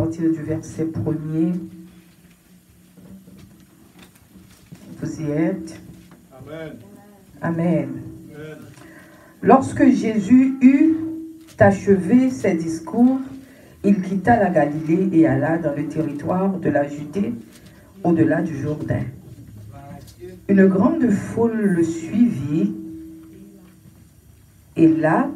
partir du verset 1er. Vous y êtes? Amen. Amen. Lorsque Jésus eut achevé ses discours, il quitta la Galilée et alla dans le territoire de la Judée, au-delà du Jourdain. Une grande foule le suivit, et là,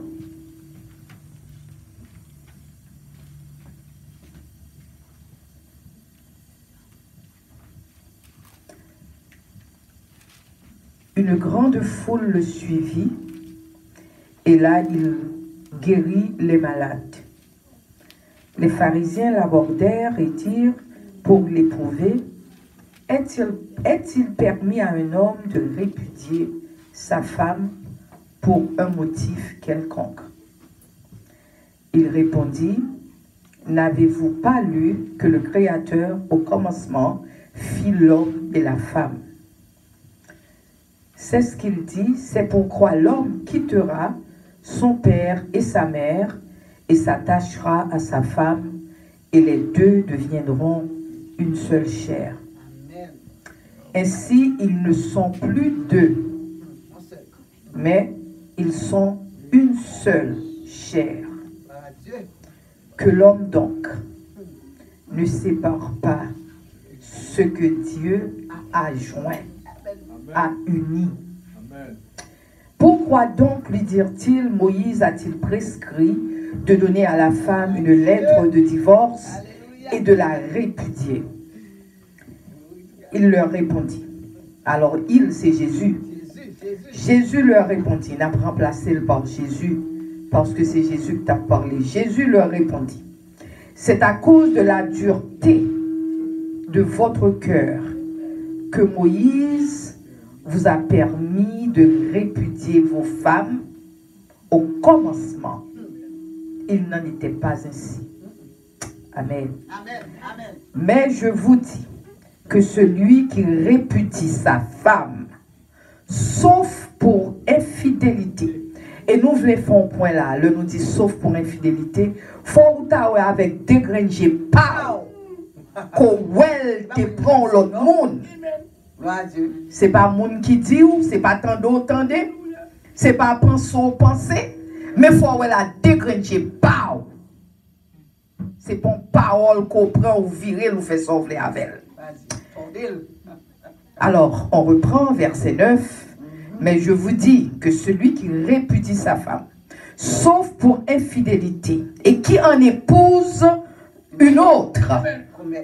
il guérit les malades. Les pharisiens l'abordèrent et dirent, pour l'éprouver, est-il permis à un homme de répudier sa femme pour un motif quelconque? Il répondit, n'avez-vous pas lu que le Créateur, au commencement, fit l'homme et la femme? C'est ce qu'il dit, c'est pourquoi l'homme quittera son père et sa mère et s'attachera à sa femme, et les deux deviendront une seule chair. Amen. Ainsi, ils ne sont plus deux, mais ils sont une seule chair. Que l'homme donc ne sépare pas ce que Dieu a joint, a uni. Amen. Pourquoi donc, lui dirent-ils, Moïse a-t-il prescrit de donner à la femme une lettre de divorce et de la répudier? Il leur répondit. Alors il, c'est Jésus. Jésus leur répondit. N'a pas remplacé le par Jésus parce que c'est Jésus qui t'a parlé. Jésus leur répondit. C'est à cause de la dureté de votre cœur que Moïse vous a permis de répudier vos femmes. Au commencement, il n'en était pas ainsi. Amen. Amen. Amen. Mais je vous dis que celui qui répudie sa femme, sauf pour infidélité, et nous voulons un point là, le nous dit sauf pour infidélité, faut avec dégrenger pas qu'on te prend l'autre monde. C'est pas monde qui dit ou, c'est pas tant d'autres, c'est pas penser, mais faut la dégrenger pas. C'est pas une parole qu'on prend ou virer ou fait sauver avec elle. Alors, on reprend verset 9. Mais je vous dis que celui qui répudie sa femme, sauf pour infidélité, et qui en épouse une autre,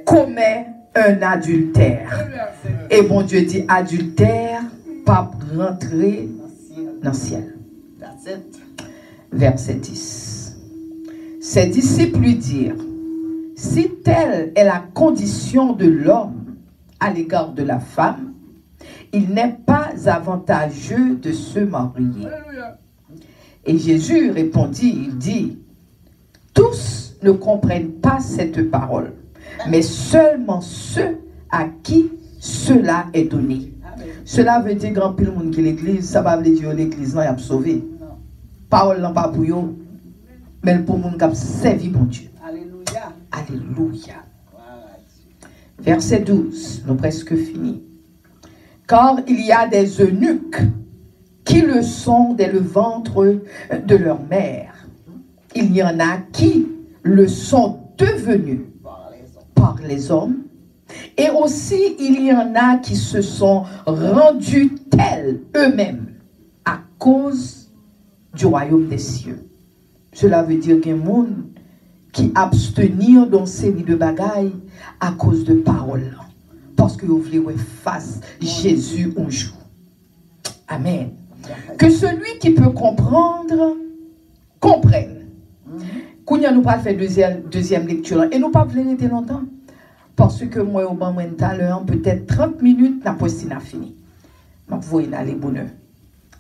commet un adultère. Et bon Dieu dit adultère, pas rentrer dans le ciel. Verset 10. Ses disciples lui dirent, si telle est la condition de l'homme à l'égard de la femme, il n'est pas avantageux de se marier. Et Jésus répondit, il dit, tous ne comprennent pas cette parole, mais seulement ceux à qui cela est donné. Cela veut dire grand pile monde qui l'église, ça va veut dire l'église là a sauvé. Parole là pas pour eux, mais pour monde qui a servi bon Dieu. Alléluia. Alléluia. Verset 12, nous presque fini. Car il y a des eunuques qui le sont dès le ventre de leur mère. Il y en a qui le sont devenus par les hommes. Et aussi, il y en a qui se sont rendus tels eux-mêmes à cause du royaume des cieux. Cela veut dire qu'il y a un monde qui abstenir dans série de bagailles à cause de paroles. Parce que vous voulez face Jésus un jour. Amen. Que celui qui peut comprendre, comprenne. Kounia nous pas fait deuxième lecture. Et nous pas voulu rester longtemps. Parce que moi, au moment tout à l'heure, peut-être 30 minutes, la postine a fini. Donc, vous voyez, aller bonheur.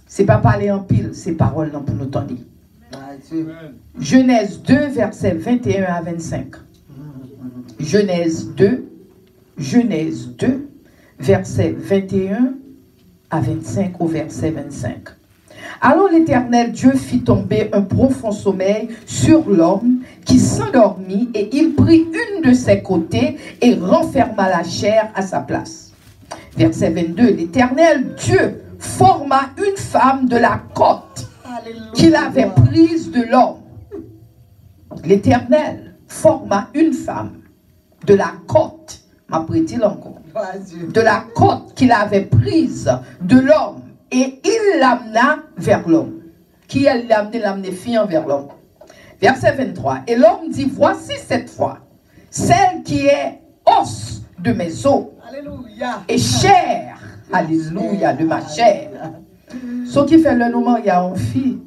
Ce n'est pas parler en pile, c'est parole pour nous tendre. Genèse 2, versets 21 à 25. Genèse 2, versets 21 à 25 au verset 25. Alors l'Éternel Dieu fit tomber un profond sommeil sur l'homme qui s'endormit et il prit une de ses côtés et renferma la chair à sa place. Verset 22, l'Éternel Dieu forma une femme de la côte qu'il avait prise de l'homme. L'Éternel forma une femme de la côte, m'apprête-t-il encore, de la côte qu'il avait prise de l'homme et il l'amena vers l'homme. Qui a l'amené fille vers l'homme? Verset 23. Et l'homme dit, voici cette fois, celle qui est os de mes os et chair, alléluia, de ma chair. Ce qui fait le nom, il y a une fille.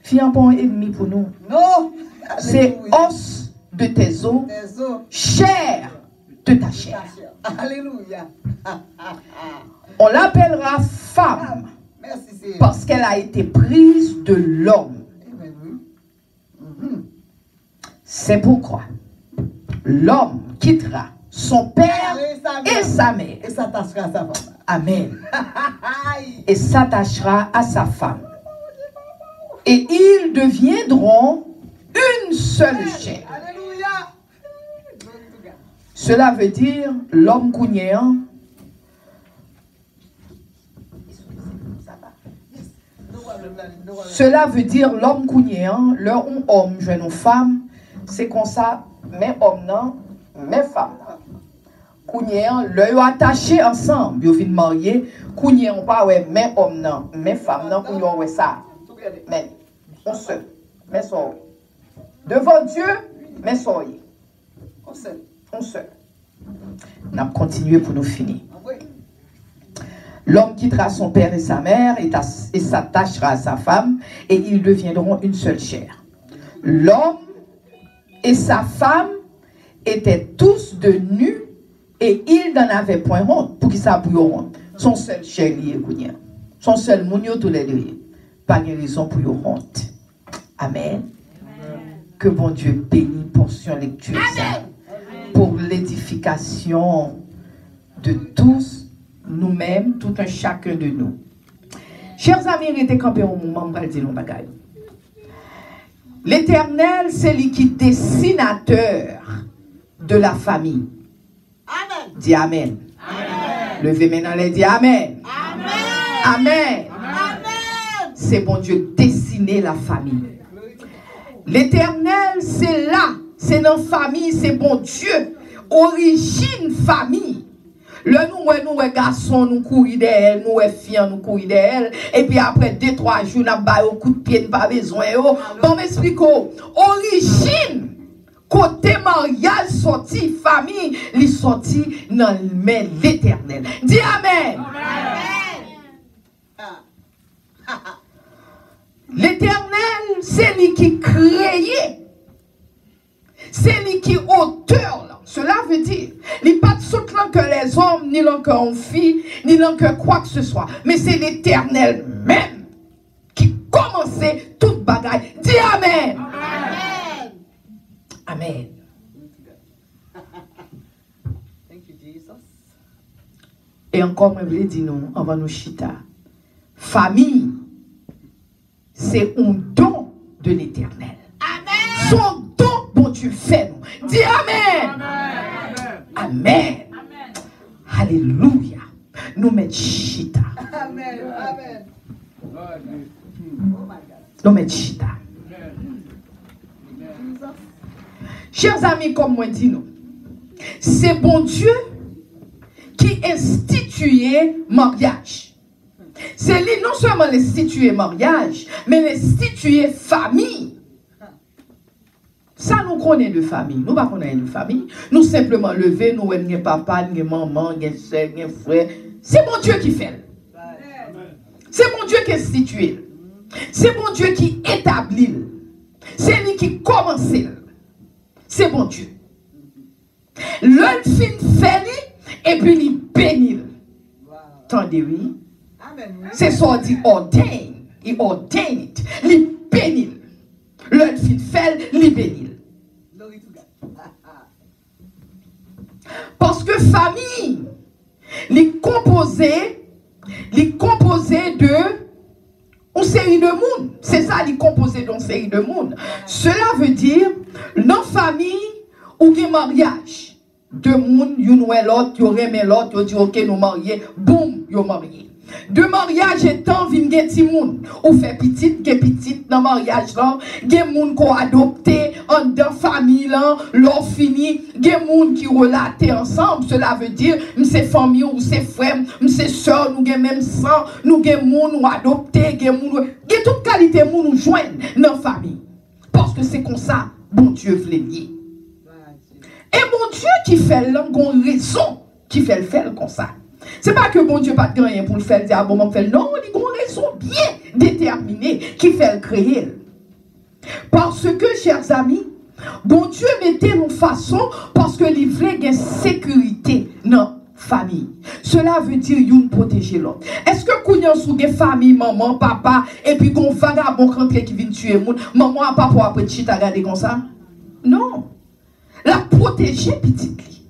Fille un bon ennemi pour nous. Non. C'est os de tes os, chair de ta chair. Alléluia. On l'appellera femme parce qu'elle a été prise de l'homme. C'est pourquoi l'homme quittera son père et sa mère. Et s'attachera à sa femme. Amen. Et s'attachera à sa femme. Et ils deviendront une seule chair. Alléluia. Cela veut dire l'homme cougnéant. Cela veut dire l'homme cougnéant, leur homme, jeune femme, c'est comme ça, mais homme non, mais femme. Cougnéant, leur attaché ensemble, ils viennent marier, cougnéant pas, ouais, mais homme non, mais femme non, cougnéant, ouais, ça. Mais, on seul, mais ça. Devant Dieu, mais soyez. On seul. On a continué pour nous finir. L'homme quittera son père et sa mère et s'attachera à sa femme et ils deviendront une seule chair. L'homme et sa femme étaient tous de nus et ils n'en avaient point honte. Pour qu'ils s'appuient honte. Son seul chair lié, son seul mounio tous les deux. Pas de raison pour leur honte. Amen. Que bon Dieu bénisse portion lecture ça, pour l'édification de tous nous-mêmes, tout un chacun de nous. Chers amis, il était campé au moment où dire bagaille. L'Éternel, c'est lui qui est dessinateur de la famille. Amen. Dis Amen. Amen. Levez maintenant les dis Amen. Amen. Amen. Amen. C'est bon Dieu dessiner la famille. L'Éternel, c'est là, c'est dans la famille, c'est bon Dieu. Origine famille. Le nous garçons, nous courir d'elle, nous filles, nous courir d'elle. Et puis après 2-3 jours, nous avons un coup de pied, pas besoin. Bon, m'explique. Origine, côté mariage sorti, famille, il sorti dans le main l'Éternel. Dis Amen. L'Éternel, c'est lui qui crée. C'est lui qui est auteur. Là. Cela veut dire, il n'est pas tout que les hommes, ni que les filles, ni que quoi que ce soit. Mais c'est l'Éternel même qui commençait toute bagaille. Dis Amen. Amen. Amen. Thank you, Jesus. Et encore, je voulais dire nous, avant nous chita. Famille, c'est un don de l'Éternel. Amen. Son don, bon Dieu fait nous. Dis Amen. Amen. Amen. Alléluia. Nous mettons chita. Amen. Amen. Nous mettons chita. Chers amis, comme moi dis nous, c'est bon Dieu qui instituait mariage. C'est lui non seulement l'instituer mariage, mais l'instituer famille. Ça nous connaît de famille. Nous ne connaissons pas de famille. Nous simplement lever, nous avons papa, nous maman, nous soeur, nous frère. C'est mon Dieu qui fait. C'est mon Dieu qui institue. C'est mon Dieu qui établit. C'est lui qui commence. C'est mon Dieu. L'un fin fait et puis il bénit. Attendez, oui. C'est ça dit ordain. Il ordain it. Il bénit. L'un fin fait, il bénit. Parce que famille, les composé de une série de monde. C'est ça, il est composé d'une série de monde. Cela veut dire, dans la famille, ou un mariage, deux monde, yon ou l'autre, yon remet l'autre, yon dit ok, nous mariés, boum, yon marié. Deux mariages étant, vin gen ti moun, ou fait petite, gen petite dans mariage là, gen moun ko adopté, en dans famille là, l'on fini, gen moun qui relaté ensemble, cela veut dire, m'se famille ou c'est frère, m'se soeur, nous gen même sang, nous gen moun ou adopté, gen moun, gen toute qualité moun ou joindre dans famille. Parce que c'est comme ça, bon Dieu vle lier. Et mon Dieu qui fait l'angon raison, qui fait le faire comme ça. C'est pas que bon Dieu pas de rien pour le faire, dire, ah bon, fait non, il y a une raison bien déterminée qui fait le créer. Parce que, chers amis, bon Dieu mettait une façon parce que il voulait une sécurité dans la famille. Cela veut dire une protéger l'autre. Est-ce que quand vous avez une famille, maman, papa, et puis qu'on vagabond rentré qui vient tuer moun, maman a pas pour après chita regarder comme ça? Non. La protéger petite li.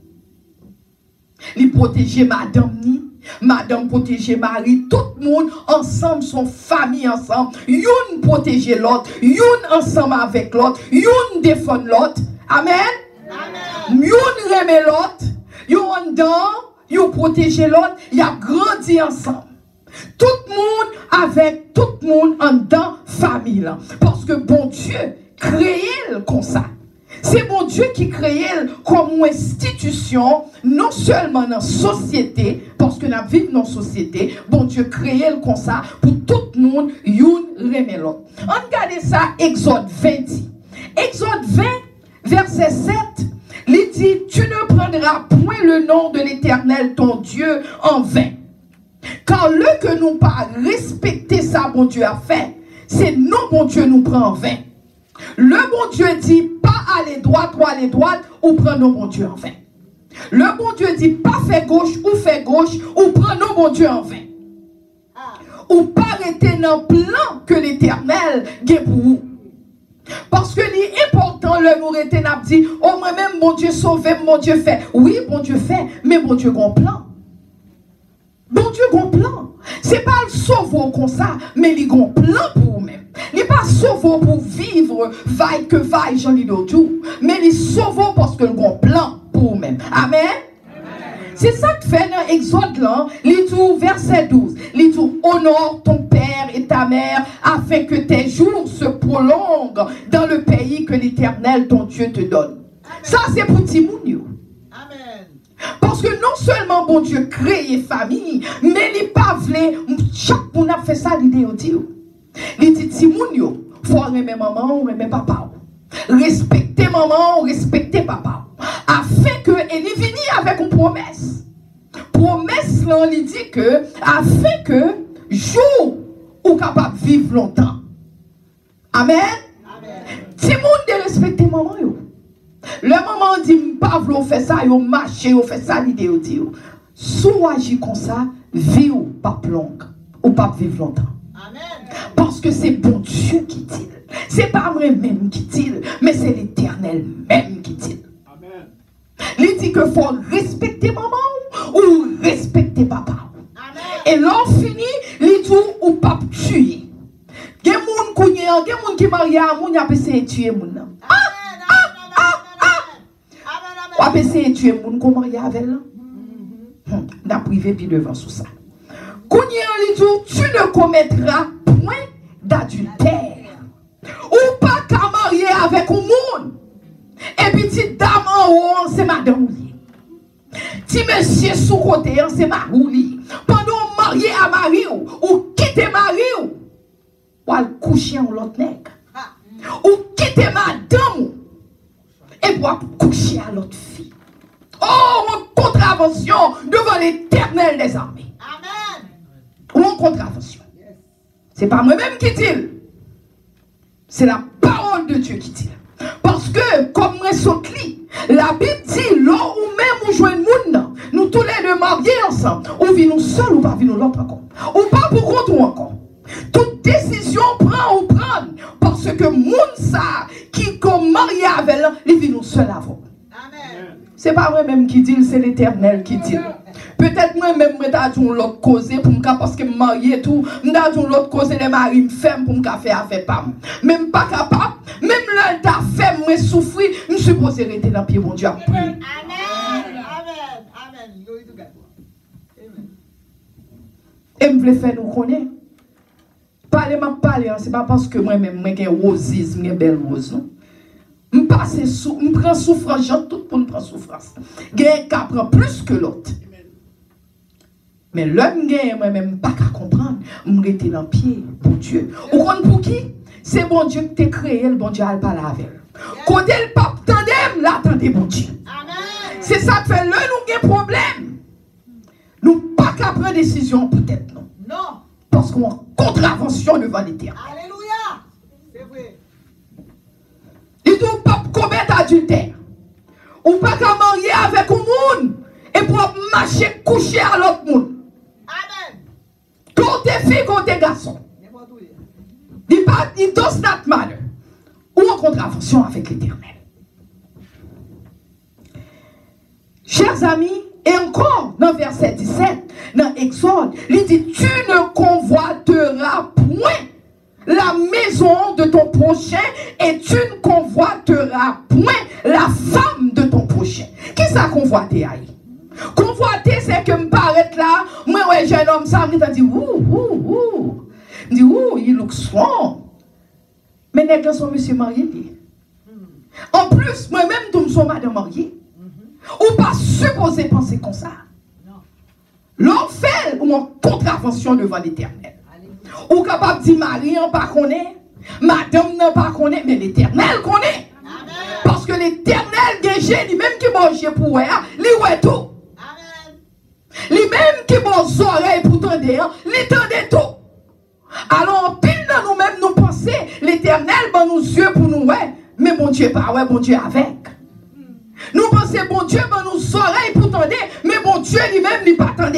Li protéger madame ni, madame protéger mari, tout le monde ensemble, son famille ensemble, youn protéger l'autre, youn ensemble avec l'autre, youn défend l'autre. Amen. Amen. Youn remet l'autre, youn dans, youn protéger l'autre, y a grandi ensemble. Tout le monde avec tout le monde en dans famille là. Parce que bon Dieu créé comme ça. C'est mon Dieu qui crée comme une institution, non seulement dans la société, parce que nous vivons dans la société, bon Dieu crée comme ça pour tout le monde, youn remet l'autre. Regardez ça, Exode 20. Exode 20, verset 7, il dit, tu ne prendras point le nom de l'Éternel, ton Dieu, en vain. Car le que nous pas respecter ça, bon Dieu a fait, c'est nous, bon Dieu, nous prend en vain. Le bon Dieu dit pas aller droite ou aller droite ou prendre nos bon Dieu en vain. Le bon Dieu dit pas faire gauche ou prendre nos bon Dieu en vain. Ou pas arrêter dans le plan que l'Éternel a pour vous. Parce que l'important, le nous arrêter n'a dit, oh moi-même mon Dieu sauvé, mon Dieu fait. Oui, bon Dieu fait, mais bon Dieu a un plan. Bon Dieu a un plan. C'est pas le sauver comme ça, mais il a un plan pour vous-même. Il n'est pas sauvé pour vivre, vaille que vaille, j'en ai d'autres. Mais il est sauvé parce que le grand plan pour vous-même. Amen. C'est ça que fait dans Exode là, il dit verset 12. Il dit honore ton père et ta mère afin que tes jours se prolongent dans le pays que l'Éternel ton Dieu te donne. Amen. Ça c'est pour Timounio. Amen. Parce que non seulement bon Dieu crée famille, mais il n'est pas voulu, chaque monde a fait ça l'idée aussi. Il dit Timounio, il faut aimer maman ou aimer papa. Respecter maman ou respecter papa. Afin que, et il vient avec une promesse. Promesse là, il dit que, afin que, jour ou capable de vivre longtemps. Amen. Timoun de respecter maman yo. Le maman dit, pas vouloir faire ça, yo marcher, yo fait ça, l'idée yo dit. Sous agir comme ça, vie ou pas longue, ou pas vivre longtemps. Amen. Parce que c'est bon Dieu qui dit. C'est pas moi-même qui dit, mais c'est l'Éternel même qui dit. Amen. Il dit qu'il faut respecter maman ou respecter papa. Amen. Et l'on finit, il dit ou pas tuer. Il y a des gens qui marient à moun, qui essayé de tuer moun. Ou a essayé de tuer moun, qui marie avec elle. N'a privé puis devant sous ça. Tu ne commettras point d'adultère. Ou pas qu'à marier avec un monde. Et puis, petite dame en haut, c'est madame. Si monsieur sous côté, c'est marouli. Pendant marié à mari ou quitter mari ou al coucher en l'autre nègre. Ou quitter madame et pour coucher à l'autre fille. Oh, une contravention devant l'Éternel des armées. Amen. Ou une contravention. C'est pas moi-même qui dit. C'est la parole de Dieu qui dit. Parce que, comme moi saute la Bible dit, l'on ou même ou jouer moun, nous tous les deux mariés ensemble, ou vivons seuls ou pas vivons l'autre encore. Ou pas pour compte ou encore. Toute décision prend ou prend. Parce que moun ça, qui comme marié avec elle, ils vivent seuls avant. Amen. C'est pas moi-même qui dit, c'est l'Éternel qui dit. Peut-être moi-même, je t'ai dit l'autre cause pour me parce que je suis marié tout. Je t'ai dit l'autre cause, les maris me ferment pour me faire avec pas. Même pas capable. Même là, t'as fait, moi souffrir. Je suis supposé rester dans le pied, mon Dieu. Amen. Amen. Glory to God. Amen. Et je voulais faire nous connaître. Parler, c'est pas parce que moi-même, je suis rosisme, je suis belle rose, non? Je prends souffrance, j'en tout pour me prendre souffrance. Je prend plus que l'autre. Mais l'homme moi-même, pas qu'à comprendre. Je suis dans le pied pour Dieu. Ou pour qui? C'est bon Dieu qui t'a créé, le bon Dieu n'a pas la veille. Quand le pape tandem, là, attendez bon Dieu. C'est ça qui fait, là, nous avons un problème. Nous pas qu'à prendre décision, peut-être non. Non. Parce qu'on a contravention devant l'Éternel. Alléluia. C'est vrai. Il dit, ou pas commettre adultère. Ou pas qu'à marier avec un monde. Et pour marcher, coucher à l'autre monde. Amen. Côté fille, côté garçon. It does not matter. Ou en contravention avec l'Éternel. Chers amis, et encore dans verset 17, dans Exode, il dit, tu ne convoiteras point la maison de ton prochain et tu ne convoiteras point la femme de ton prochain. Qui ça convoiter aïe? Convoiter, c'est que me paraît là, moi, ouais, jeune homme, ça me dit, ouh. Me dit, ouh, il look strong. Mais les gars sont monsieur marié. En plus, moi-même, tout me suis madame mariée. Ou pas supposé penser comme ça. L'homme fait ou en contravention devant l'Éternel. Ou capable de dire Marie, on pas connaît. Madame, n'a pas connaît. Mais l'Éternel connaît. Parce que l'Éternel, lui-même qui mange pour elle, lui ouais tout. Lui-même qui mange oreilles pour tendre, lui tendait tout. Alors, en pile dans nous-mêmes, nous pensons, l'Éternel, ben nos yeux pour nous, ouais. Mais mon Dieu, pas ouais, mon Dieu avec. Nous pensons, bon Dieu, ben nos oreilles pour tendre, mais mon Dieu lui-même, n'est pas tendre.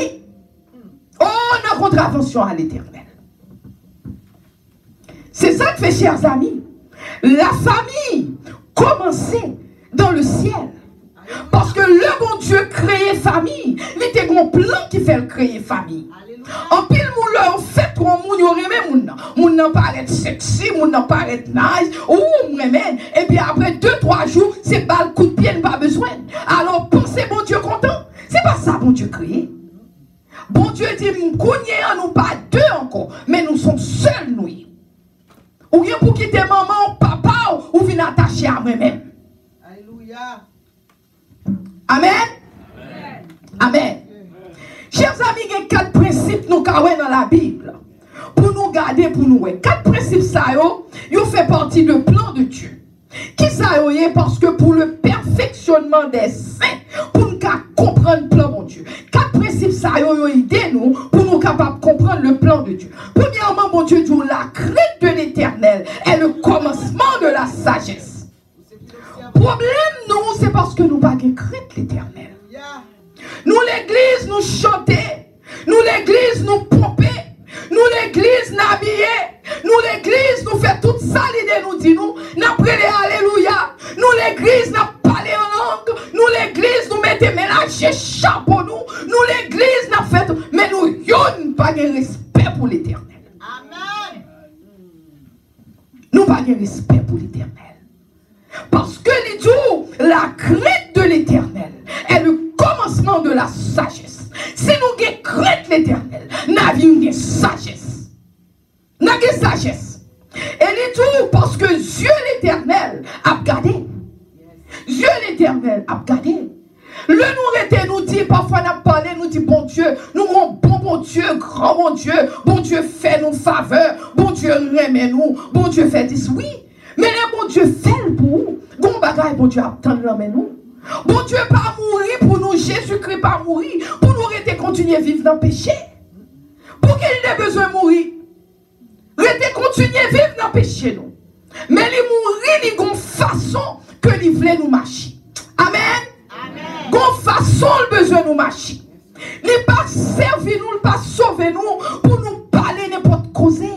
Oh, on a contravention à l'Éternel. C'est ça que fait, chers amis. La famille commençait dans le ciel. Parce que le bon Dieu créait famille. Il était un plan qui fait le créer famille. En pile, moun leur fait trop moun yo remè moun nan paraît sexy, moun nan paraît nice, ou remè. Et puis après 2-3 jours, c'est pas le coup de pied, pas besoin. Alors pensez bon Dieu content. C'est pas ça bon Dieu créé. Bon Dieu dit nous pas deux encore, mais nous sommes seuls nous. Ou bien pour quitter maman ou papa ou venir attacher à moi-même. Alléluia. Amen. Amen. Chers amis, il y a 4 principes nous avons dans la Bible. Pour nous garder, pour nous. 4 principes, ça, ils fait partie du plan de Dieu. Qui ça y est? Parce que pour le perfectionnement des saints, pour nous comprendre le plan de Dieu. 4 principes, ça y est, nous, pour nous capables de comprendre le plan de Dieu. Premièrement, mon Dieu dit, la crainte de l'Éternel est le commencement de la sagesse. Problème, nous, c'est parce que nous n'avons pas crainte l'Éternel. Nous, l'église, nous chanter. Nous, l'église, nous pomper. Nous, l'église, nous habiller. Nous, l'église, nous fait tout ça, l'idée nous dit nous. Nous prions alléluia. Nous, l'église, nous parlons en langue. Nous, l'église, nous mettons mélanger chapeau nous. Nous, l'église, nous fait tout. Mais nous, n'avons pas de respect pour l'Éternel. Amen. Nous n'avons pas de respect pour l'Éternel. Parce que les jours, la crainte de l'Éternel est le commencement de la sagesse. Si nous avons crainte l'Éternel, nous avons une sagesse. Nous avons une sagesse. Et les jours, parce que Dieu l'Éternel a gardé. Dieu l'Éternel a gardé. Le nous dit, parfois nous parlé, nous dit, bon Dieu, nous bon Dieu, grand bon Dieu fait nous faveur, bon Dieu remet nous, bon Dieu fait this, oui. Mais le bon Dieu fait pour nous. Bon bagaille, bon Dieu attend l'homme nous. Bon Dieu pas mourir pour nous, Jésus-Christ pas mourir, pour nous rester continuer à vivre dans le péché. Pour qu'il ait besoin de mourir. Rester continuer à vivre dans le péché nous. Mais il mourir, il y a une façon que il voulait nous marcher. Amen. Il y a une façon le besoin de nous marcher. Il n'est pas servi nous, il n'est pas sauver nous pour nous parler n'importe causer.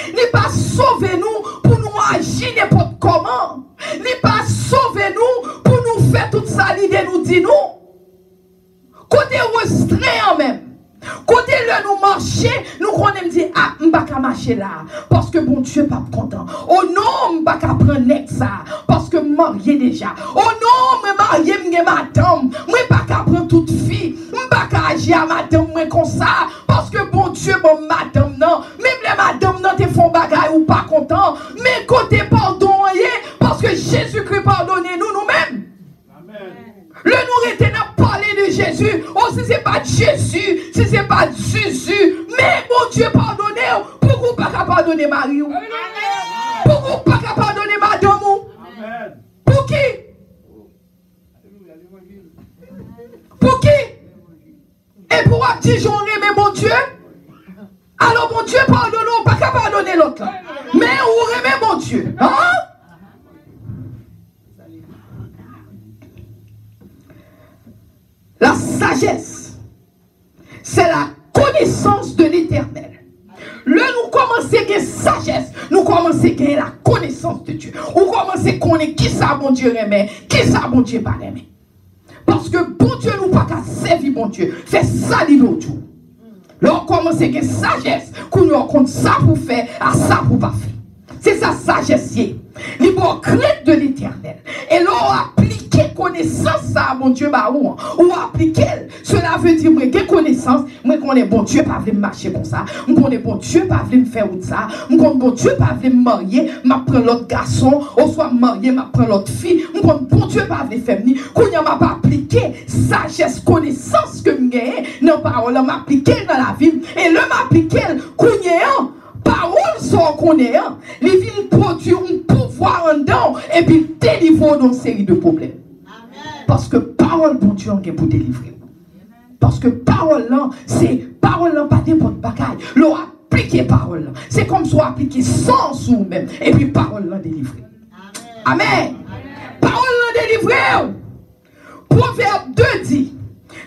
Il n'est pas sauver nous pour nous agir n'importe comment. Il n'est pas sauver nous pour nous faire toute ça, l'idée nous dit nous. Côté restreint même. Côté là nous marcher, nous connaissons dire ah, on pas marcher là parce que bon Dieu pas content. Oh non, on pas prendre ça parce que marié déjà. Oh non, me marié me madame, moi pas prendre toute fille, on pas agir à madame moi comme ça parce que bon Dieu bon madame non, même les madame non te font bagaille ou pas content, mais côté pardon parce que Jésus-Christ pardonne nous-mêmes. Amen. Le nous était à parler de Jésus. Oh, si ce n'est pas Jésus, si ce n'est pas Jésus, mais mon Dieu pardonnez, pourquoi pas pardonner Marie? Pourquoi pas pardonner madame? Amen. Pour qui? Pour qui? Et pour dire j'en aime mon Dieu? Alors mon Dieu pardonne, pas qu'à pardonner l'autre. Mais on aime mon Dieu. Hein? La sagesse, c'est la connaissance de l'éternel. Là, nous commençons à gagner sagesse, nous commençons à gagner la connaissance de Dieu. Nous commençons à connaître qui ça bon Dieu aimait, qui ça bon Dieu pas aimé. Parce que bon Dieu nous pas qu'à servir bon Dieu, fait ça l'autre jour. Là, on commence à gagner sagesse, qu'on nous compte ça pour faire, à ça pour pas faire. C'est sa sagesse, libre crainte de l'éternel. Et là, on applique connaissance à mon Dieu, ou appliquer. Cela veut dire que connaissance, moi connais bon Dieu, pas voulu marcher comme ça. Moi connais bon Dieu, pas voulu me faire ça. Moi connais bon Dieu, pas voulu me marier, m'a prendre l'autre garçon, ou soit marié, m'a prendre l'autre fille. Moi connais bon Dieu, pas voulu faire ni. Qu'on y a m'a pas appliqué sagesse, connaissance que m'gagne, non parole, m'a appliqué dans la vie. Et le m'appliquer, qu'on y a parole sans qu'on est, les villes produisent un pouvoir en dedans et puis délivrent dans une série de problèmes. Amen. Parce que parole, bon Dieu, on est pour délivrer. Parce que parole, c'est parole, pas n'importe bagaille. L'on applique parole. C'est comme si on applique sens ou même. Et puis parole, délivrer. Amen. Amen. Parole, délivrer. Proverbe 2 dit,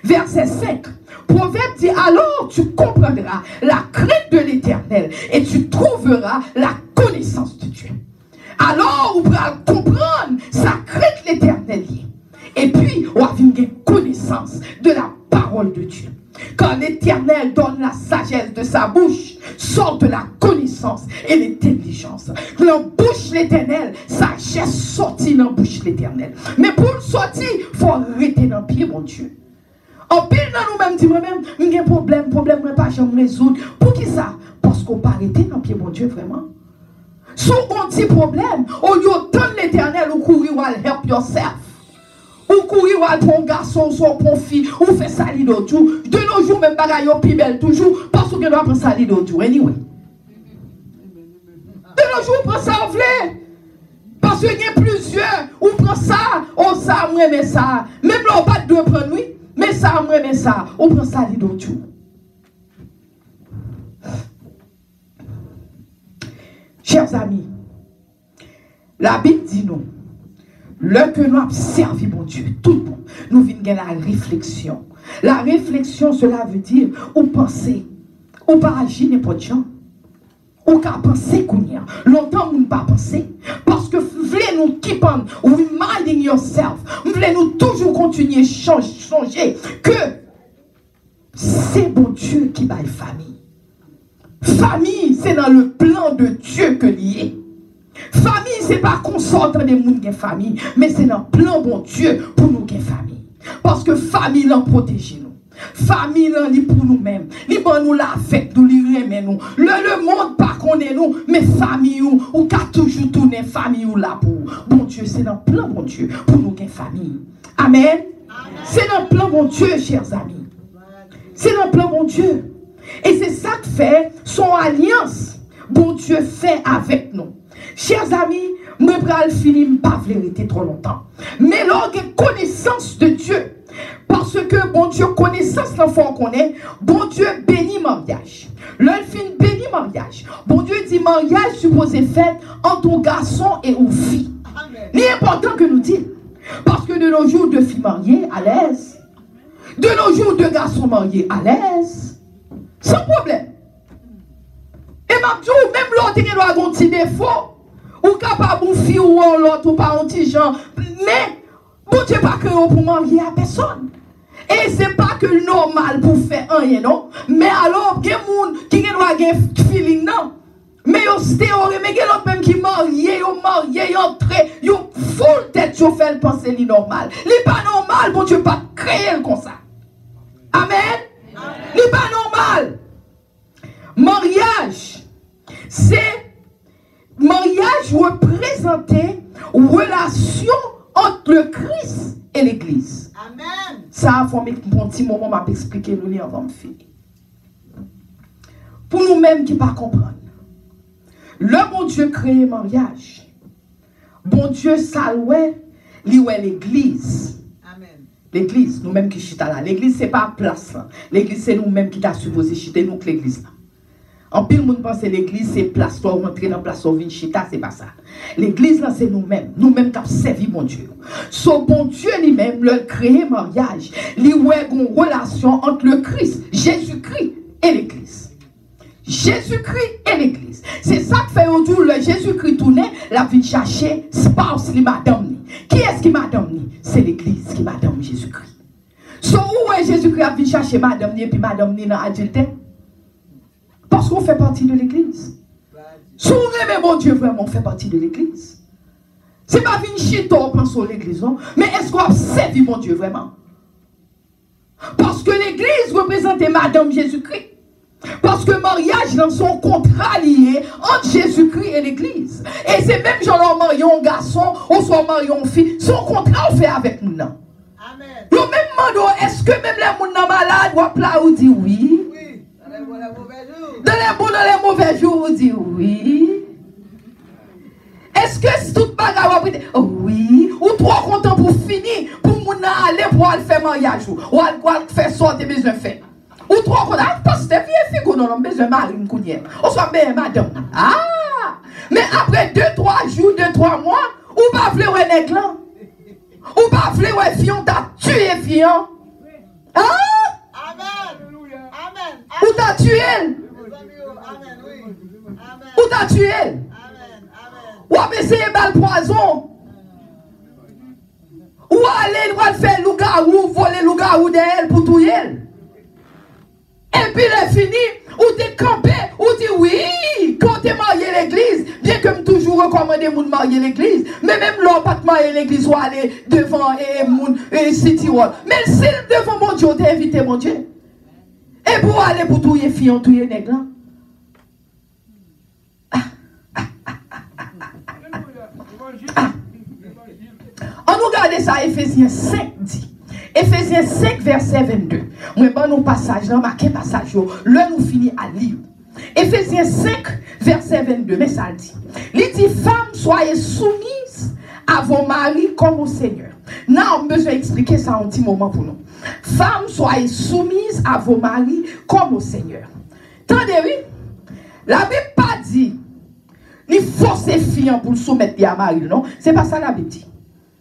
verset 5. Proverbe dit, alors tu comprendras la crainte de l'éternel et tu trouveras la connaissance de Dieu. Alors, on va comprendre sa crainte l'éternel. Et puis, on va avoir une connaissance de la parole de Dieu. Quand l'éternel donne la sagesse de sa bouche, sort de la connaissance et l'intelligence. Dans la bouche l'éternel, sagesse sortit dans la bouche l'éternel. Mais pour le sortir, il faut arrêter dans le pied, mon Dieu. En pile dans nous-mêmes, dis moi-même, j'ai un problème, moi pas jamais résoudre. Pour qui ça? Parce qu'on peut arrêter dans le pied, mon Dieu, vraiment. Si on a un petit problème, au lieu de l'éternel, ou courir ou help yourself. Ou courir ou aller pour un garçon, soit pour une fille, ou faire ça l'autre jour. De nos jours, même bagaille au plus belle toujours, parce qu'on doit prendre ça l'autre jour, anyway. De nos jours, on prend ça, on voulait. Parce qu'il y a plusieurs, on prend ça, on ça, on aime ça. Même là, on pas de prendre, oui. Mais ça, on aime ça, on prend ça l'autre jour. Chers amis, la Bible dit nous, le que nous avons servi mon Dieu, tout bon, nous venons la réflexion. La réflexion, cela veut dire, ou penser, ou pas agir n'importe quoi. Ou qu'à penser qu'on y a. Longtemps, nous ne pas penser. Parce que vous voulez nous keep on reminding yourself. Vous voulez nous toujours continuer à changer que c'est bon Dieu qui baille famille. Famille, c'est dans le plan de Dieu que lié. Famille, c'est pas qu'on sorte des gens qui ont famille, mais c'est dans le plan bon Dieu pour nous qui avons famille. Parce que famille, l'en protège nous. Famille, l'en lit pour nous-mêmes. L'en nous la fait, nous l'en nous. Le monde, pas qu'on est nous, mais famille, ou qu'a toujours tourné famille ou là pour. Bon Dieu, c'est dans le plan bon Dieu pour nous qui avons famille. Amen. Amen. C'est dans le plan bon Dieu, chers amis. C'est dans le plan bon Dieu. Et c'est ça que fait son alliance, bon Dieu fait avec nous. Chers amis, je ne vais pas finir, pas vérité trop longtemps. Mais lorsque connaissance de Dieu, parce que bon Dieu, connaissance l'enfant qu'on est, bon Dieu bénit mariage. L'enfant bénit mariage. Bon Dieu dit mariage supposé fait entre un garçon et une fille. C'est important que nous disions. Parce que de nos jours, deux filles mariées à l'aise. De nos jours, deux garçons mariés à l'aise. Sans problème. Et même l'autre qui a un petit défaut, ou capable de fille ou l'autre, ou pas un petit genre, mais bon Dieu pas créé pour marier à personne. Et c'est pas que normal pour faire rien, non. Mais alors, il y a des gens qui ont un feeling, non. Mais il y a d'autres même qui mariés, ils entrés, ils ont full tête, ils fait penser li normal. C'est pas normal, bon Dieu, pas créer comme ça. Amen. C'est pas normal. Mariage, c'est mariage représentait relation entre le Christ et l'Église. Amen. Ça, il faut un petit moment pour expliquer nous avant de finir. Pour nous-mêmes qui ne pas comprendre. Le bon Dieu crée le mariage. Bon Dieu salouait l'Église. Amen. L'église, nous-mêmes qui chita là. L'église, ce n'est pas place là. L'église, c'est nous-mêmes qui t'a supposé chiter, nous que l'église là. En pile, monde pense que l'église, c'est place, toi, rentrer dans place, on vient chita, c'est pas ça. L'église là, c'est nous-mêmes. Nous-mêmes qui avons servi mon Dieu. So, bon Dieu lui-même, le créé mariage. Il y a une relation entre le Christ, Jésus-Christ et l'église. Jésus-Christ et l'église. C'est ça que fait autour le Jésus-Christ tourné, la vie chercher spouse, li madame. Qui est-ce qui madame? C'est l'église qui madame Jésus-Christ. So, où est Jésus-Christ a vu chercher madame et puis madame dans adultère? Parce qu'on fait partie de l'église. Si on aime mon Dieu vraiment, on fait partie de l'église. Ce n'est pas une chito, on pense sur l'église, non? Mais est-ce qu'on a servi mon Dieu vraiment? Parce que l'église représentait madame Jésus-Christ. Parce que le mariage dans son contrat lié entre Jésus-Christ et l'église. Et c'est même genre marion garçon ou soit marion fille. Son contrat on fait avec nous. Amen. Le même mando, est-ce que même les gens malades ou plat ou dit oui? Oui. Dans les mauvais jours. Dans les mauvais jours, on dit oui. Est-ce que c'est tout bagarre ou oui? Ou trop content pour finir, pour mon aller pour aller faire mariage ou aller faire sortir besoin faire. Ou trop content, parce que c'est vieux figure, non, besoin de mari, on soit bien madame. Ah! Mais après 2-3 jours, 2-3 mois, ou pas vouloir un aigle, ou pas vouloir un fion, t'as tué fion. Ah! Amen. Amen. Ou t'as tué? Amen, oui. Amen. Ou t'as tué? Amen. Amen. Ou a essayé balle poison? Ou aller faire loup-garou, voler loup-garou d'elle pour tout elle? Et puis il est fini, ou t'es campé, ou dit oui, quand t'es marié l'église, bien que je toujours recommandé de marier l'église, mais même l'homme pas de marier l'église ou aller devant et City Hall. Mais si devant mon Dieu, t'es invité mon Dieu. Et pour aller pour tout les filles, tout les nègres. On nous regarde ça, Ephésiens 5 dit. Ephésiens 5, verset 22. Moi, bon, nous passage, là, marqué passage, là, nous finissons à lire. Ephésiens 5, verset 22, mais ça dit. Il dit, femmes, soyez soumises à vos maris comme au Seigneur. Là, on a besoin d'expliquer ça un petit moment pour nous. Femmes, soyez soumises à vos maris comme au Seigneur. Tendez, oui, la Bible pas dit, il faut ces filles pour soumettre à mari, non? C'est pas ça la Bible dit.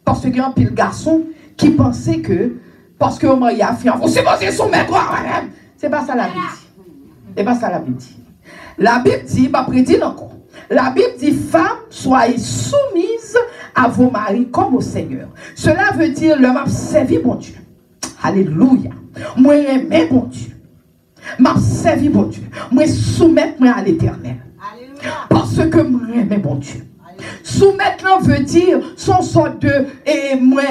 Parce qu'il y a un pile garçon qui pensait que, parce que on y a fille, vous supposez soumettre à madame. C'est pas ça la Bible dit. C'est pas ça la Bible dit. La Bible dit, pas prédit encore. La Bible dit, femmes, soyez soumises à vos maris comme au Seigneur. Cela veut dire, l'homme a servi mon Dieu. Alléluia. Moi, j'aime mon Dieu. M'a servi mon Dieu. Moi, soumettre moi à l'éternel. Parce que moi, j'aime mon Dieu. Soumettre veut dire son sorte de et moi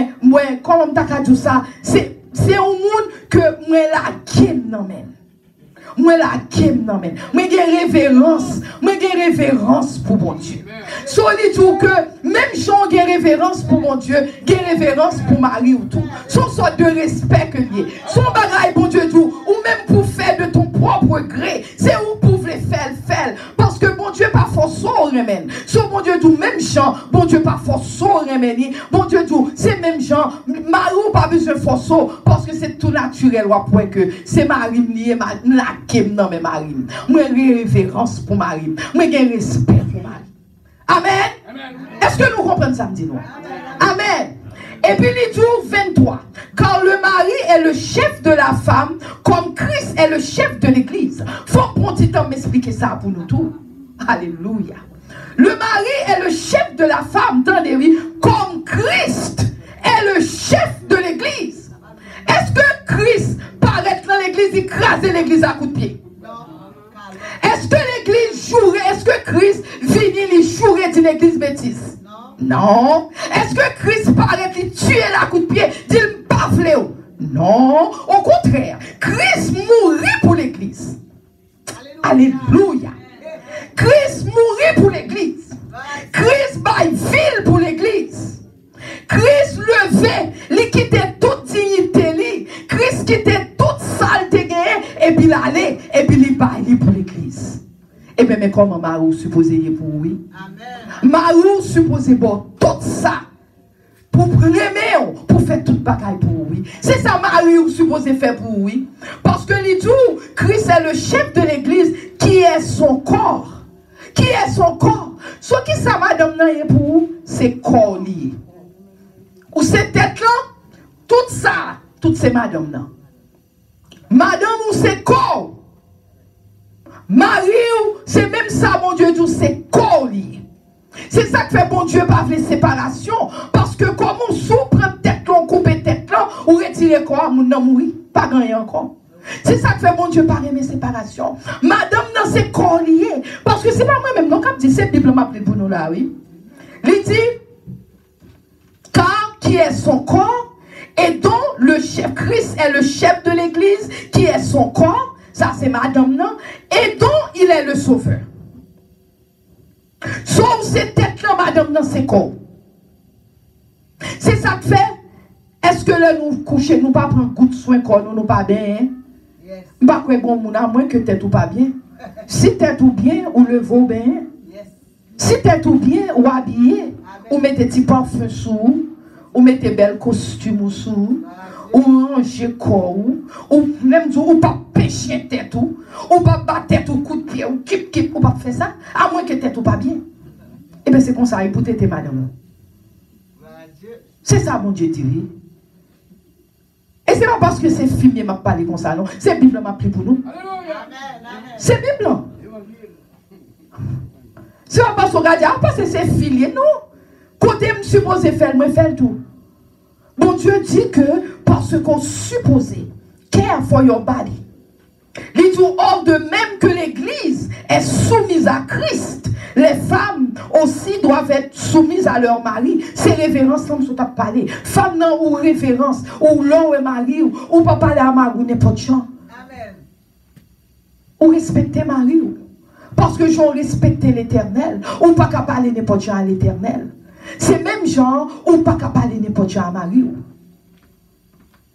comment t'as dit ça, c'est un monde que moi la game n'emmène. Moi la game n'emmène. Moi j'ai révérence pour mon Dieu. So il dit que même Jean j'ai révérence pour mon Dieu, j'ai révérence pour Marie ou tout. Son sorte de respect que lié. Son bagaille bon Dieu tout ou même pour faire de ton propre gré, c'est où pour faire parce que bon Dieu pas force au remède. So bon Dieu tout même Jean, bon Dieu pas force au remède. Bon Dieu tout, c'est même Jean, Marie ou pas besoin force parce que c'est tout naturel ou après que c'est Marie lié la kem non mais Marie. Moi révérence pour Marie. Moi j'ai respect pour Marie. Amen. Amen. Est-ce que nous comprenons ça dit nous? Amen. Et puis il dit 23. Car le mari est le chef de la femme, comme Christ est le chef de l'église. Faut prendre du temps m'expliquer ça pour nous tous. Alléluia. Le mari est le chef de la femme, entendez-vous, comme Christ est le chef de l'église. Est-ce que Christ écraser l'église à coups de pied. Non. Est-ce que l'église jouerait, est-ce que Christ finit les jouerait d'une église bêtise? Non. Non. Est-ce que Christ paraît lui tuer la coup de pied, dit pas fléau? Non. Au contraire, Christ mourit pour l'église. Alléluia. Christ mourit pour l'église. Christ baille ville pour l'église. Christ levait, il quittait toute dignité, Christ quittait toute saleté, et puis il allait, et puis il baille pour l'église. Et bien, mais comment Marou supposé pour oui? Amen. Marou supposé bon tout ça pour aimer, pour faire toute bagaille pour oui. C'est ça Marou supposé faire pour oui. Parce que les tout, Christ est le chef de l'église qui est son corps. Qui est son corps? Ce qui ça madame n'a pour vous, c'est corps lié. Ou c'est tête là, tout ça, toutes ces madame là. Madame ou c'est corps. Marie ou c'est même ça, mon Dieu, tout c'est corps lié. C'est ça que fait bon Dieu par les séparations. Parce que comme on souffre tête là, on coupe tête là, ou retire corps, mon nom mourir, pas gagner encore. C'est ça que fait bon Dieu par mes séparations. Madame dans c'est corps lié. Parce que c'est pas moi-même, donc comme dit, c'est Bible m'a appelé pour nous là, oui. Il dit, car qui est son corps, et dont le chef, Christ est le chef de l'église, qui est son corps, ça c'est madame non, et dont il est le sauveur. Sauf ces têtes là, madame non, c'est corps. C'est ça que fait, est-ce que là nous coucher, nous pas prendre goût de soin corps, nous pas bien, hein? Yes. Pas quoi bon moun à moins que tête ou pas bien. Si tête ou bien, ou le vaut bien. Yes. Si tête ou bien, ou habillé, ou mettez petit parfum sous, ou mettez bel costume sous, ou ranger corps, ou même dire, ou pas pêcher tête ou pas battre tête ou coup de pied, ou kip, ou pas faire ça, à moins que tête ou pas bien. Et bien c'est comme ça, pour tête madame. C'est ça, mon Dieu dit. Et c'est pas parce que c'est film qui m'a parlé comme ça, non. C'est Bible m'a pris pour nous. C'est Bible. C'est pas parce qu'on regarde, parce que c'est filié, non. Côté me supposé faire, moi faire tout. Bon Dieu dit que parce qu'on supposé care for your body. Il dit hors de même que l'église est soumise à Christ, les femmes aussi doivent être soumises à leur mari. C'est révérence comme ça t'a parlé. Femme non ou révérence ou l'homme et mari ou pas parler à mari ou n'importe quoi. Amen. Ou respecter mari parce que j'en respecte l'Éternel ou pas qu'à parler n'importe quoi à l'Éternel. C'est même genre ou pas qu'à parler n'importe quoi à mari.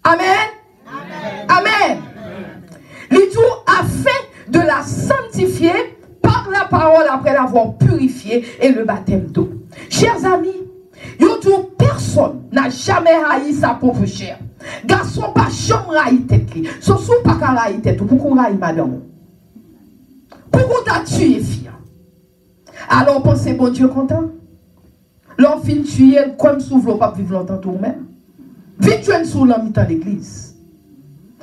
Amen. Amen. Amen. Les tout afin de la sanctifier par la parole après l'avoir purifiée et le baptême d'eau. Chers amis, tout personne n'a jamais haï sa propre chair. Garçon pas jamais haï tête. Sauf pas qu'à haï tête. Pourquoi haï madame? Pourquoi t'as tué fille? Alors pensez bon Dieu content? L'homme fin tuer comme s'ouvre pas vivre longtemps tout même. Vite tu es sous l'homme dans l'église.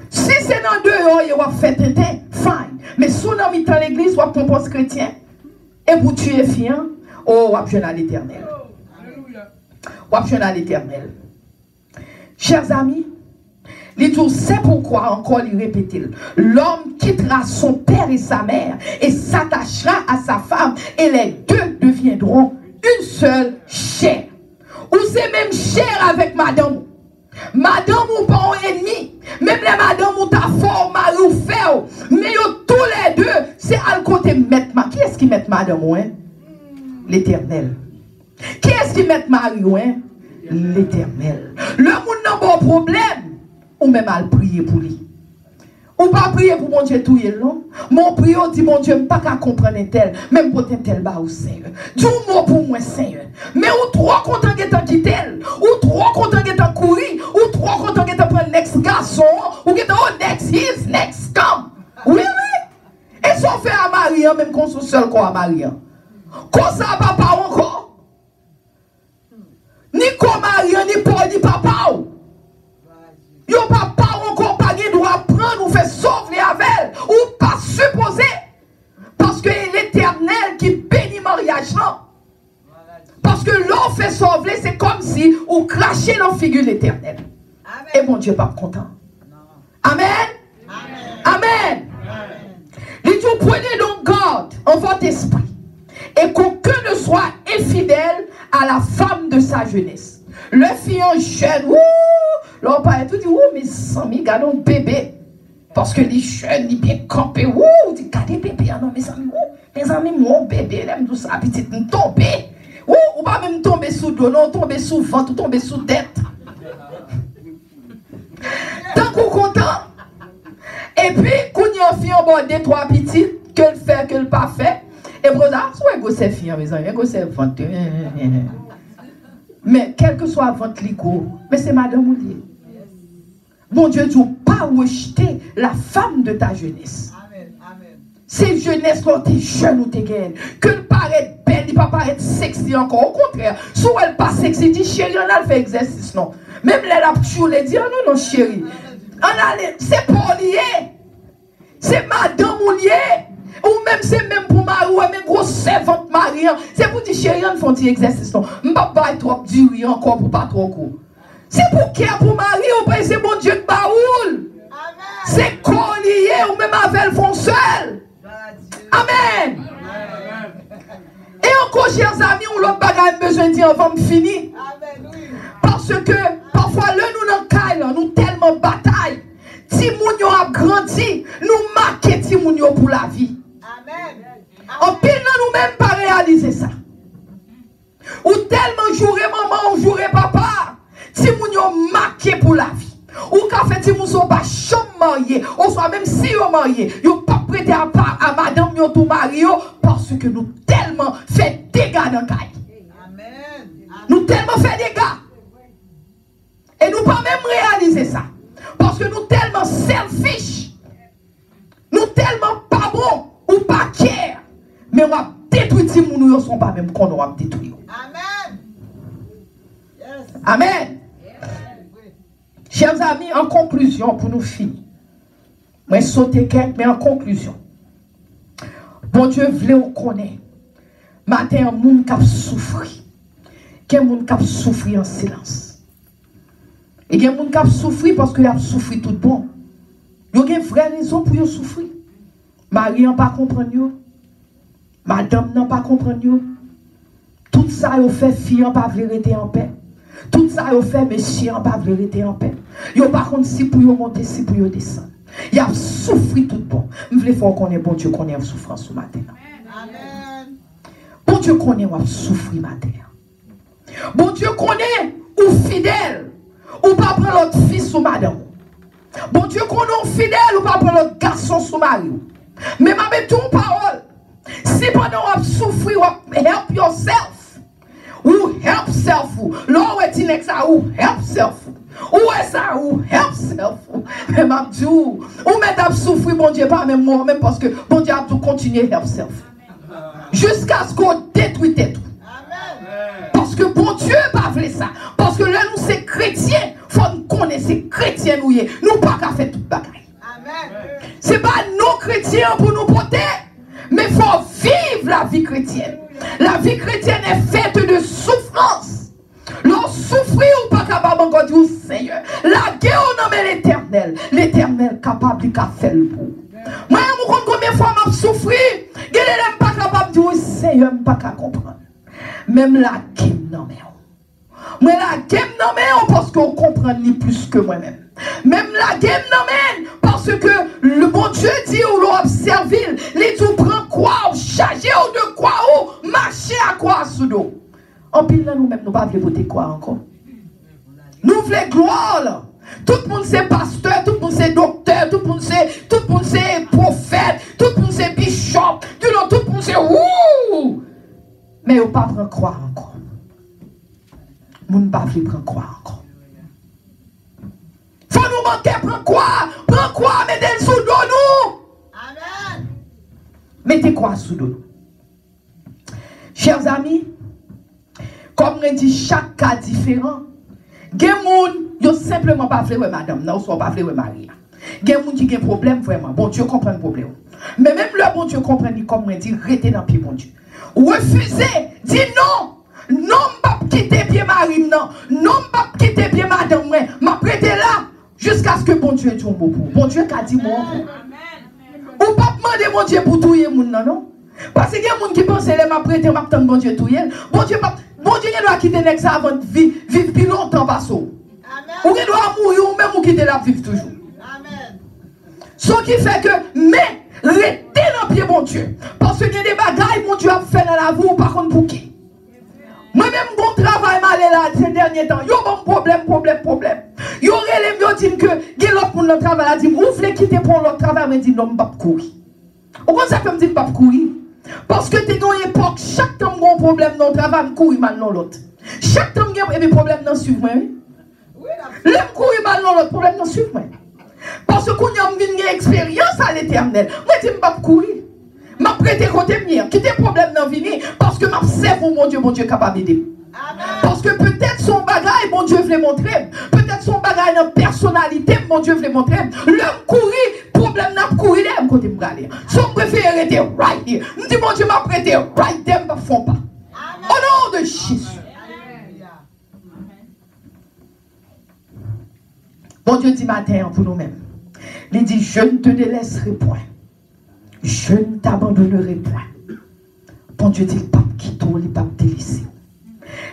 Si c'est dans deux heures, vous faites un fine. Mais si vous êtes dans l'église, vous compose chrétien. Et vous tuez fiant, oh, vous avez à l'éternel. Vous avez à l'éternel. Chers amis, c'est pourquoi encore il répète. L'homme quittera son père et sa mère et s'attachera à sa femme et les deux deviendront une seule chair. Ou c'est même chair avec madame. Madame ou pas un ennemi, même les madame ou ta fort, mari ou fait, mais tous les deux, c'est à côté mettre ma. Qui est-ce qui met madame ou hein? L'Éternel. Qui est-ce qui met mari ou hein? L'Éternel. Le monde n'a pas de problème, ou même à prier pour lui. Ou pas prier pour mon Dieu tout non? Mon prière dit mon Dieu, pas qu'à comprendre tel, même pour tel bas au Seigneur. Dis mot pour moi Seigneur. Mais ou trop content de quitter, ou trop content de courir, ou trop content de prendre next garçon, ou de next his, next come. Oui, oui. Et si on fait à Marie, même qu'on soit seul quoi à Marie. Qu'on ça papa encore? Ni comme Marie, ni Paul, ni papa. Yo papa encore pas de droit prendre ou faire sauver avec elle ou pas supposer parce que l'Éternel qui bénit mariage là parce que l'on fait sauver c'est comme si on crachait dans la figure l'Éternel et mon Dieu pas content. Amen. Amen. Amen. en votre esprit, et qu'aucun ne soit infidèle à la femme de sa jeunesse. Le fiant jeune, l'on parle tout dit, mais sans mi gardons bébé. Parce que les jeunes, ils bien campés, on dit, regardez bébé, non, mes amis, mon bébé, l'aime tout ça, petite, nous tomber. Ou pas même tomber sous dos, non, tomber sous ventre, ou tomber sous tête. Tant qu'on content. Et puis, quand il y a un fille en bord des trois petites, que le fait, que le pas fait, et pour ça, soit ego c'est fille, mes amis, ego c'est ventre. Mais quel que soit votre ligo, mais c'est madame Oulier. Bon Dieu, tu n'as pas rejeté la femme de ta jeunesse. C'est jeunesse quand tu es jeune ou tu es gaine. Que le paraît belle, il ne va pas paraître sexy encore. Au contraire, si elle pas sexy, dit chérie, on a fait exercice, non. Même les lapchou, les dit, non, non, chérie. C'est pour lier. C'est madame ou lier. Ou même c'est même pour Marie, ou même gros servante Marie. C'est pour dire chérie, on fait un petit exercice, non. Je ne vais pas trop durer encore pour pas trop court. C'est pour qui pour Marie, ou pas c'est mon Dieu de baoul. C'est collier, ou même avec elle font seul. Amen. Et encore, chers amis, on l'autre bagage besoin de dire avant de finir. Parce que parfois, là, nous dans caille, nous tellement bataille. Timounio a grandi, nous marquons Timounio pour la vie. En pile, nous-mêmes pas réaliser ça. Ou tellement jouer maman, ou jouer papa. Timounio marqué pour la vie. Ou quand fait Timoun sont pas chambre marié, ou soit même si vous marié, vous pas prêté à madame yon tout marié parce que nous tellement fait dégâts dans le caille. Nous tellement fait dégâts. Et nous pas même réaliser ça. Parce que nous tellement selfish. Nous tellement pas bon ou pas care. Mais on va détruire Timoun, nous ne sommes pas même qu'on va détruire. Amen. Yes. Amen. Chers amis, en conclusion, pour nous finir, moi je saute quelques, mais en conclusion, bon Dieu voulait on connaît. Matin, un monde qui a souffert. Il y a un monde qui a souffert en silence. Et il y a un monde qui a souffert parce qu'il a souffert tout bon. Il y a une vraie raison pour souffrir. Marie n'a pas compris. Madame n'a pas compris. Tout ça, il fait fille n'a pas vérité en paix. Tout ça, il fait monsieur n'a pas vérité en paix. Il par contre si pour monter, si pour descendre. Il a souffert tout bon. Je voulais faire qu'on ait bon Dieu qu'on ait souffrance ce matin. Amen. Bon Dieu qu'on ait souffrir matin. Bon Dieu qu'on ait ou fidèle. Ou pas prendre l'autre fils ou madame. Bon Dieu qu'on ait fidèle ou pas prendre l'autre garçon sous mari. Mais ma met ton parole. Si pendant on souffrir, help yourself. Ou help self. L'on est dit ça ou help self. Ou est ça ou help self. Mais ma dit ou met souffrir bon Dieu pas même moi même parce que bon Dieu a tout continuer help self. Jusqu'à ce qu'on détruise tout. Parce que bon Dieu pas fait ça. Parce que là nous c'est chrétiens, faut nous connaître c'est chrétiens nous y. Nous pas qu'à faire toute bagaille. C'est pas nos chrétiens pour nous porter, mais il faut vivre la vie chrétienne. La vie chrétienne est faite de souffrance. L'on souffrir ou pas capable encore dire Seigneur. La guerre on nomme l'éternel. L'éternel capable de faire le beau. Moi, je me combien de fois je souffrir. Je ne suis pas capable de dire Seigneur, je ne pas comprendre. Même la guerre non mais moi la guerre non mais parce qu'on comprend ni plus que moi-même. Même la guerre non mais parce que le bon Dieu dit ou l'on observe, les tout prend quoi ou charger ou de quoi ou marcher à quoi sous dos. En pile là nous-mêmes nous pas voulons voter quoi encore. Nous voulons gloire là. Tout le monde c'est pasteur, tout le monde c'est docteur, tout le monde c'est prophète, tout le monde c'est bishop, tout le monde c'est ouh. Mais on pas prendre croire encore. Nous ne pas prendre croire encore. Faut nous manquer prendre croire, mettez le sous dos nous. Amen. Mettez quoi sous dos. Chers amis, comme on dit chaque cas différent. Gen moun yo simplement pas vle madame, non, soit pas vle Marie. Gen moun qui a un problème vraiment. Bon Dieu comprend le problème. Mais même le bon Dieu comprend comme on dit rester dans pied bon Dieu. Refuser, dit non. Non, pas quitter pied Marie non. Non, pas quitter pied madame moi. M'a prêté là jusqu'à ce que bon Dieu dise mon pour. Bon Dieu qu'a dit moi. Ou pas demander mon Dieu pour tout moun non non. Parce qu'il y a des gens qui pensent que m'a prêté, m'a prêté bon Dieu tout. Bon Dieu doit quitter l'ex avant de vivre plus longtemps. Ou il doit mourir ou même ou quitter la vivre toujours. Amen. Ce qui fait que, mais, restez dans le pied, mon Dieu. Parce qu'il y a des bagailles, mon Dieu, a fait dans la vie, ou par contre pour qui? Moi-même, mon travail m'a allé là ces derniers temps. Yo, bon problème. Yo, relève, yo, dit que, il y a l'autre pour notre travail, là, dit, vous voulez quitter pour l'autre travail, mais dit, non, je ne vais pas courir. Au contraire, ça me dit, je ne vais pas courir. Parce que tu as une époque, chaque temps, il y a un problème dans le travail, je courir mal dans l'autre. Chaque temps, il y a un problème dans le suivre, oui. L'aime courir mal dans l'autre problème, non, suivre, moi. Parce que quand on a une expérience à l'éternel, moi, je ne vais pas courir. Je vais prêter côté mien. Quitter le problème dans la vie, parce que je sais mon Dieu, capable d'aider. Parce que peut-être son bagage, mon Dieu veut montrer. Peut-être son bagage dans la personnalité, mon Dieu veut montrer. L'homme courir, problème n'a pas courir, l'homme côté me galer. Son préféré était right here. Je dis, mon Dieu m'a prêté right there, ne font pas. Au nom de Jésus. Bon Dieu dit matin pour nous-mêmes. Il dit, je ne te délaisserai point. Je ne t'abandonnerai point. Bon Dieu dit, pas quitter, il pas te laisser.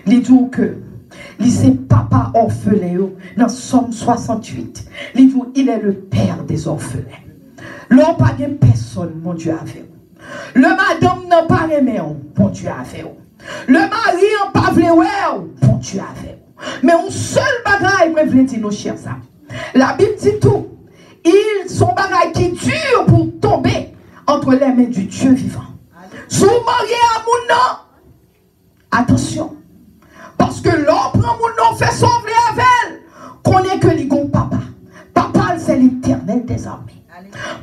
Il dit que, il c'est papa orphelin, dans Somme 68. Il dit, il est le père des orphelins. L'on pas de personne, mon Dieu, avec vous. Le madame n'a pas aimé, bon Dieu, avec vous. Le mari n'a pas voulu, bon Dieu, avec vous. Mais un seul bagage, je veux dire, nos chers amis. La Bible dit tout. Ils sont bagailles qui durent pour tomber entre les mains du Dieu vivant. Si vous mariez à mon nom, attention. Parce que l'on prend mon nom, fait sauver avec elle. Qu'on est que les gons papa. Papa, c'est l'éternel des armées.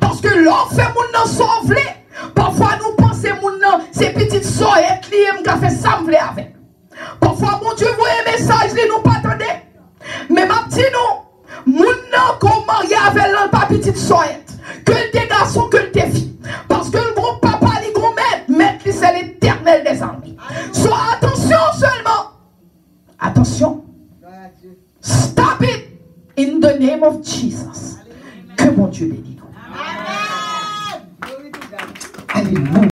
Parce que l'on fait mon nom sauver. Parfois, nous pensons mon nom, c'est petite soeur qui a fait sembler avec. Parfois, mon Dieu, vous un message, nous pas attendez. Mais ma petite nous. Mon nom qu'on marie avec l'autre petite soyette. Que tes garçons, que tes filles. Parce que le gros papa, le gros maître, c'est l'éternel des armées. Sois attention seulement. Attention. Stop it in the name of Jesus. Que mon Dieu bénisse. Alléluia.